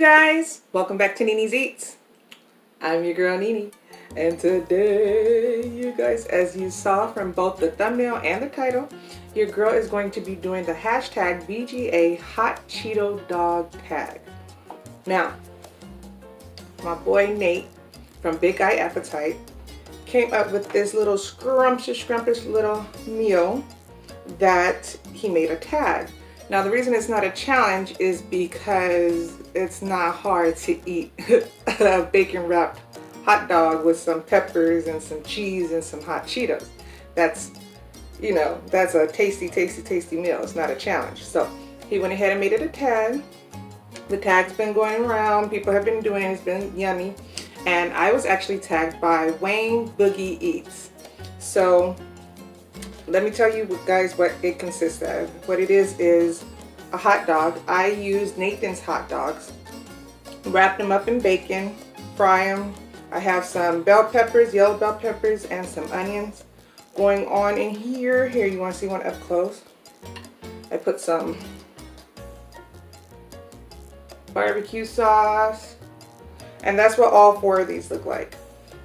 guys, welcome back to NenesEats. I'm your girl Nene, and today, you guys, as you saw from both the thumbnail and the title, your girl is going to be doing the hashtag BGA Hot Cheeto Dog Tag. Now, my boy Nate from Big Guy Appetite came up with this little scrumptious little meal that he made a tag. Now, the reason it's not a challenge is because it's not hard to eat a bacon wrapped hot dog with some peppers and some cheese and some hot Cheetos. That's, you know, that's a tasty meal. It's not a challenge. So he went ahead and made it a tag. The tag's been going around. People have been doing it. It's been yummy. And I was actually tagged by Wayne Boogie Eats. So let me tell you guys what it consists of. What it is a hot dog. I used Nathan's hot dogs, wrapped them up in bacon, fry them. I have some bell peppers, yellow bell peppers, and some onions going on in here. Here, you want to see one up close? I put some barbecue sauce, and that's what all four of these look like.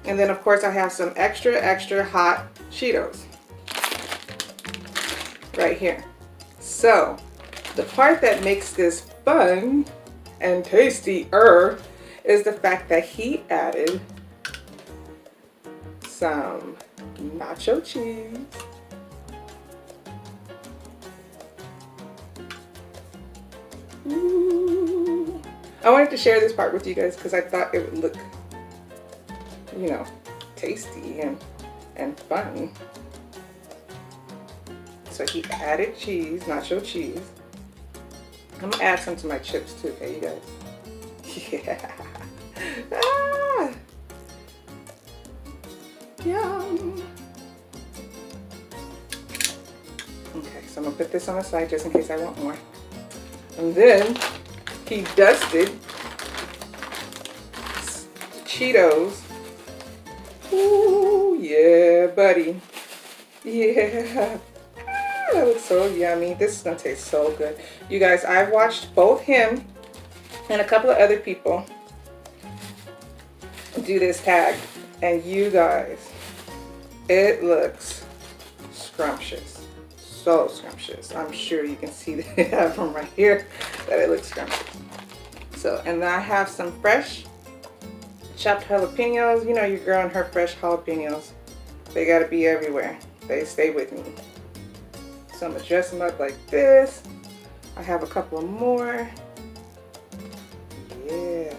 And then of course I have some extra hot Cheetos right here. So the part that makes this fun and tastier is the fact that he added some nacho cheese, ooh. I wanted to share this part with you guys because I thought it would look, you know, tasty and fun. So he added cheese, nacho cheese. I'm gonna add some to my chips too, okay, you guys? Yeah. Ah. Yum. Okay, so I'm gonna put this on the side just in case I want more. And then he dusted Cheetos. Ooh, yeah, buddy. Yeah. That looks so yummy. This is gonna taste so good. You guys, I've watched both him and a couple of other people do this tag, and you guys, it looks scrumptious. So scrumptious. I'm sure you can see that from right here that it looks scrumptious. So, and then I have some fresh chopped jalapenos. You know your girl and her fresh jalapenos. They gotta be everywhere. They stay with me. So I'm gonna dress them up like this. I have a couple more. Yeah.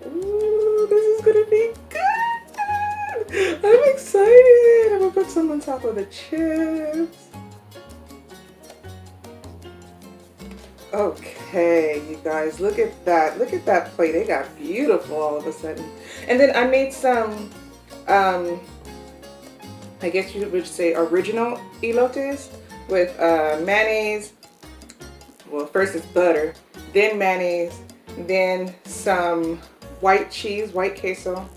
Ooh, this is gonna be good. I'm excited. I'm gonna put some on top of the chips. Okay, you guys, look at that. Look at that plate. It got beautiful all of a sudden. And then I made some, I guess you would say original elotes with mayonnaise. Well, first it's butter, then mayonnaise, then some white cheese, white queso,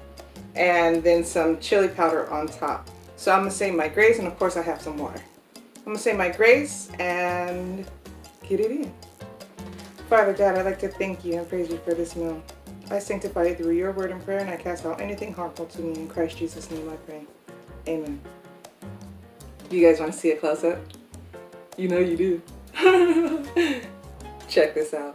and then some chili powder on top. So I'm gonna say my grace, and of course I have some water. I'm gonna say my grace and get it in. Father God, I'd like to thank you and praise you for this meal. I sanctify it through your word and prayer, and I cast out anything harmful to me. In Christ Jesus' name I pray. Amen. You guys want to see a close-up? You know you do. Check this out.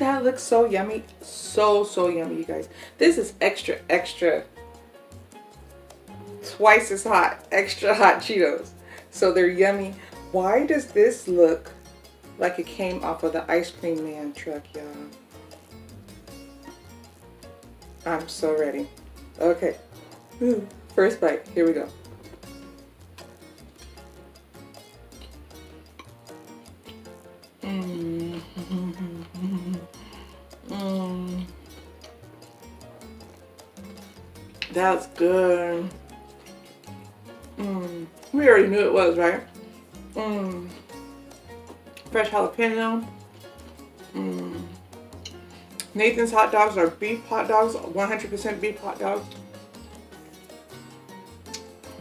that look so yummy? So, so yummy, you guys. This is extra, extra, twice as hot, extra hot Cheetos. So they're yummy. Why does this look like it came off of the ice cream man truck, y'all? I'm so ready. Okay. Ooh, first bite. Here we go. That's good. We already knew it was, right? Fresh jalapeno. Nathan's hot dogs are beef hot dogs, 100% beef hot dogs.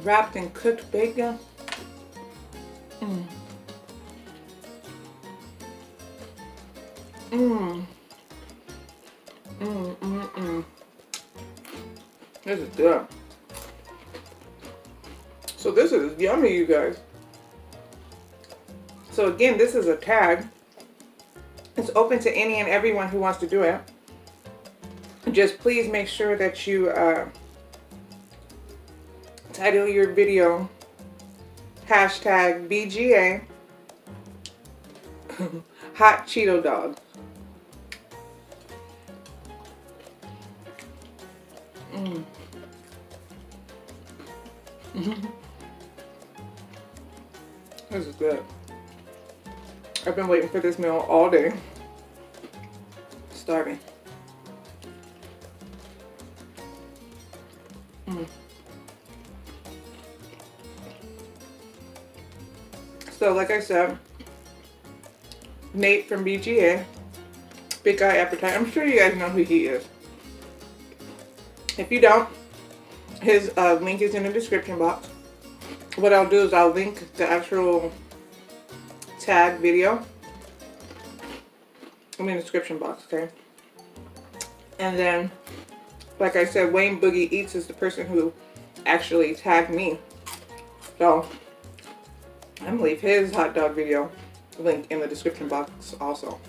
Wrapped in cooked bacon. This is good. So this is yummy, you guys. So again, this is a tag. It's open to any and everyone who wants to do it. Just please make sure that you title your video #BGA Hot Cheeto Dog. This is good. I've been waiting for this meal all day. Starving. So like I said, Nate from BGA, Big Guy Appetite. I'm sure you guys know who he is. If you don't, his link is in the description box. What I'll do is I'll link the actual tag video in the description box, okay? And then, like I said, Wayne Boogie Eats is the person who actually tagged me. So, I'm going to leave his hot dog video link in the description box also.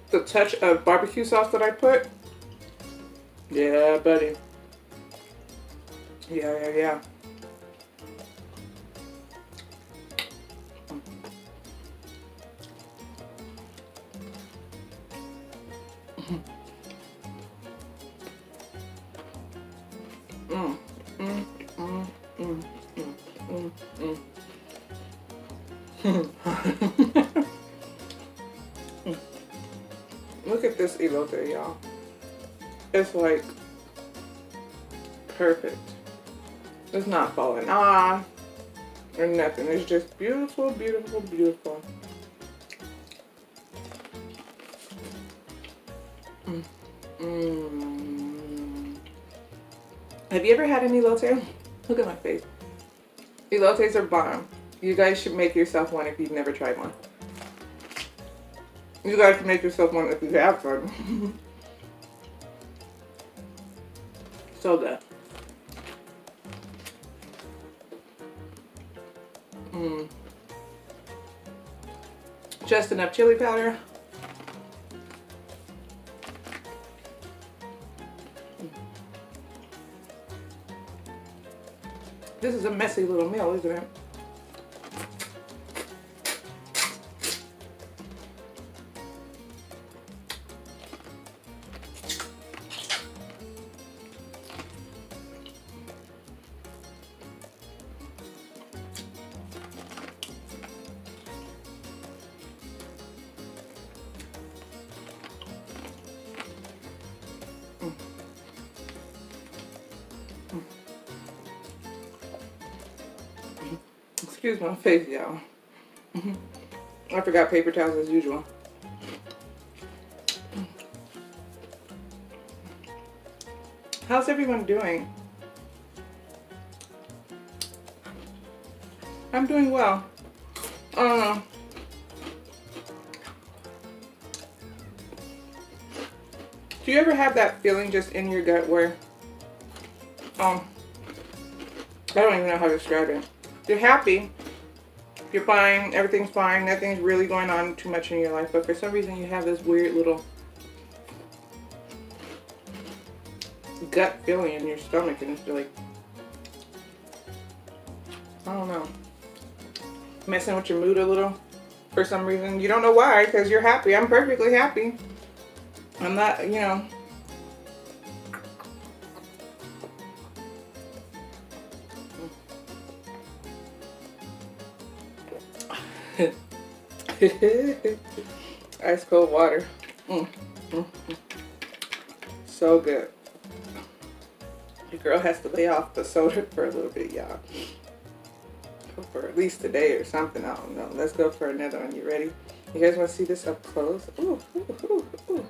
The touch of barbecue sauce that I put. Yeah, buddy. Yeah. Look at this elote, y'all. It's like perfect. It's not falling off or nothing. It's just beautiful, beautiful, beautiful. Have you ever had an elote? Look at my face. Elotes are bomb. You guys should make yourself one if you've never tried one. You guys should make yourself one if you have tried one. So good. Just enough chili powder. This is a messy little meal, isn't it? Excuse my face, y'all. I forgot paper towels as usual. How's everyone doing? I'm doing well. I don't know. Do you ever have that feeling just in your gut where I don't even know how to describe it. You're happy. You're fine. Everything's fine. Nothing's really going on too much in your life. But for some reason, you have this weird little gut feeling in your stomach. And it's like, I don't know, messing with your mood a little for some reason. You don't know why, because you're happy. I'm perfectly happy. I'm not, you know. Ice cold water. So good. Your girl has to lay off the soda for a little bit, y'all. For at least a day or something. I don't know. Let's go for another one. You ready? You guys want to see this up close? Ooh, ooh, ooh, ooh,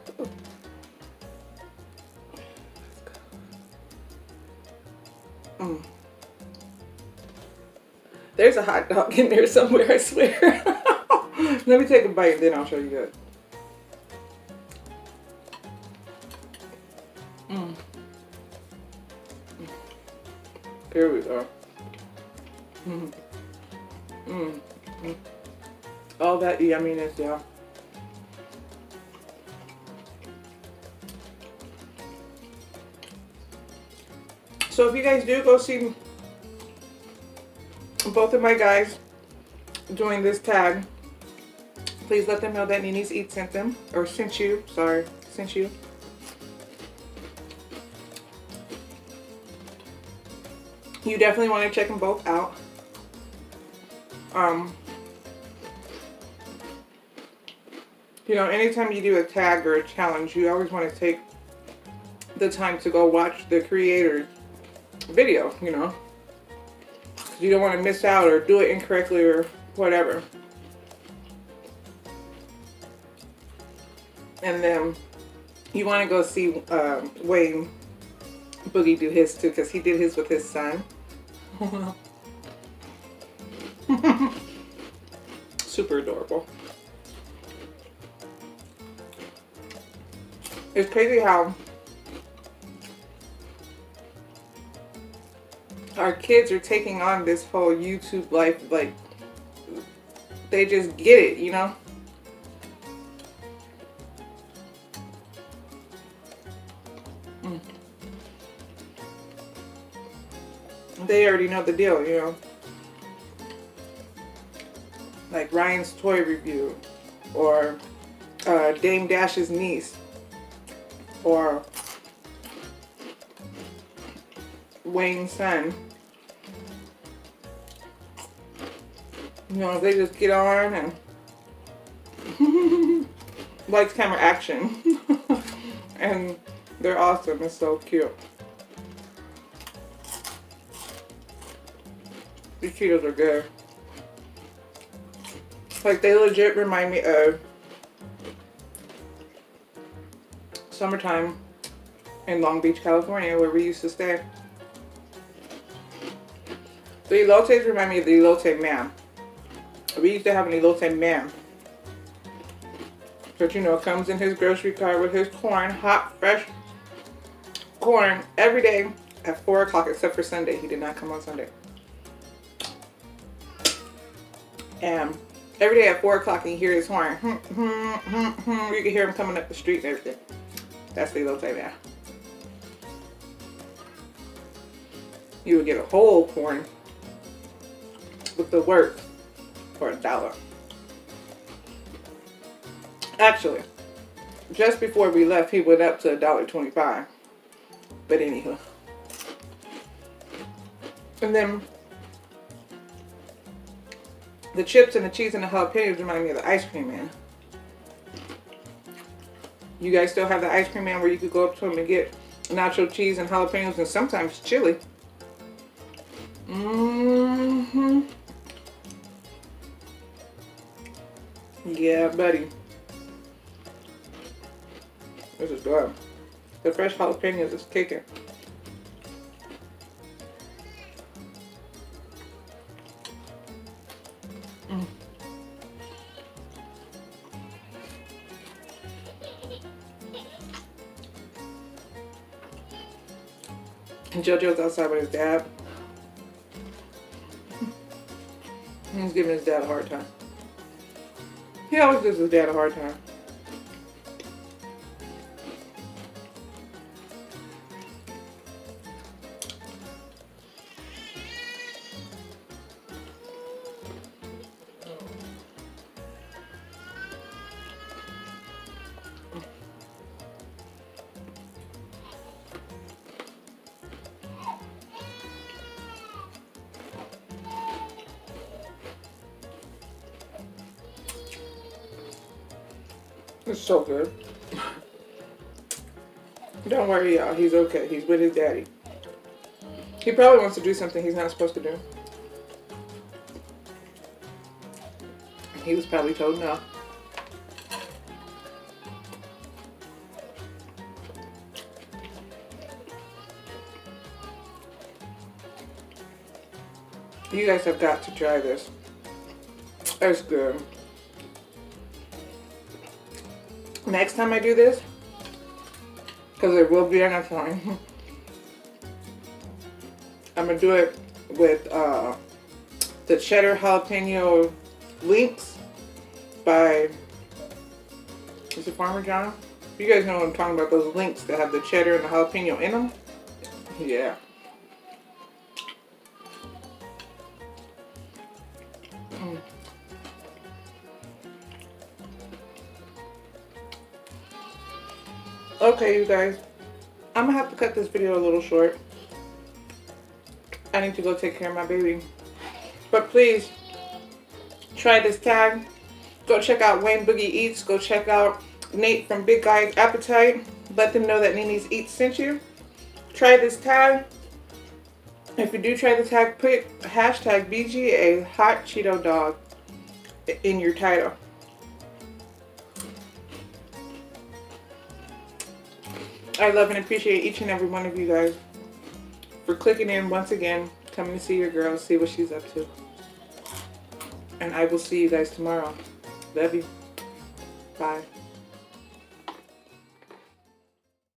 ooh. There's a hot dog in there somewhere, I swear. Let me take a bite, then I'll show you that. Here we go. All that yumminess, yeah. So if you guys do go see both of my guys doing this tag, please let them know that NenesEats sent them, or sent you, sorry, sent you. You definitely want to check them both out. You know, anytime you do a tag or a challenge, you always want to take the time to go watch the creator's video, you know. You don't want to miss out or do it incorrectly or whatever. And then you want to go see Wayne Boogie do his too, because he did his with his son. Super adorable. It's crazy how our kids are taking on this whole YouTube life, like they just get it, you know? They already know the deal, you know? Like Ryan's toy review, or Dame Dash's niece, or Wayne's son. You know, they just get on and lights, camera, action. And they're awesome. It's so cute. These Cheetos are good. Like, they legit remind me of summertime in Long Beach, California, where we used to stay. The elotes remind me of the elote man. We used to have an elote man. But you know, it comes in his grocery cart with his corn, hot, fresh corn, every day at 4 o'clock, except for Sunday. He did not come on Sunday. And every day at 4 o'clock, and you hear his horn. You can hear him coming up the street and everything. That's the elote man. You would get a whole corn with the works for $1. Actually, just before we left, he went up to $1.25. But anywho. And then the chips and the cheese and the jalapenos remind me of the ice cream man. You guys still have the ice cream man where you could go up to him and get nacho cheese and jalapenos and sometimes chili. Yeah, buddy. This is good. The fresh jalapenos is kicking. And JoJo's outside with his dad. He's giving his dad a hard time. He always gives his dad a hard time. It's so good. Don't worry, y'all. He's okay. He's with his daddy. He probably wants to do something he's not supposed to do. He was probably told no. You guys have got to try this. It's good. Next time I do this, because it will be on a phone, I'm going to do it with the cheddar jalapeno links by, is it Farmer John? You guys know what I'm talking about, those links that have the cheddar and the jalapeno in them? Yeah. Okay, you guys, I'm gonna have to cut this video a little short. I need to go take care of my baby. But please, try this tag. Go check out Wayne Boogie Eats. Go check out Nate from Big Guy's Appetite. Let them know that NenesEats sent you. Try this tag. If you do try the tag, put hashtag BGA Hot Cheeto Dog in your title. I love and appreciate each and every one of you guys for clicking in once again, coming to see your girl, see what she's up to. And I will see you guys tomorrow. Love you. Bye.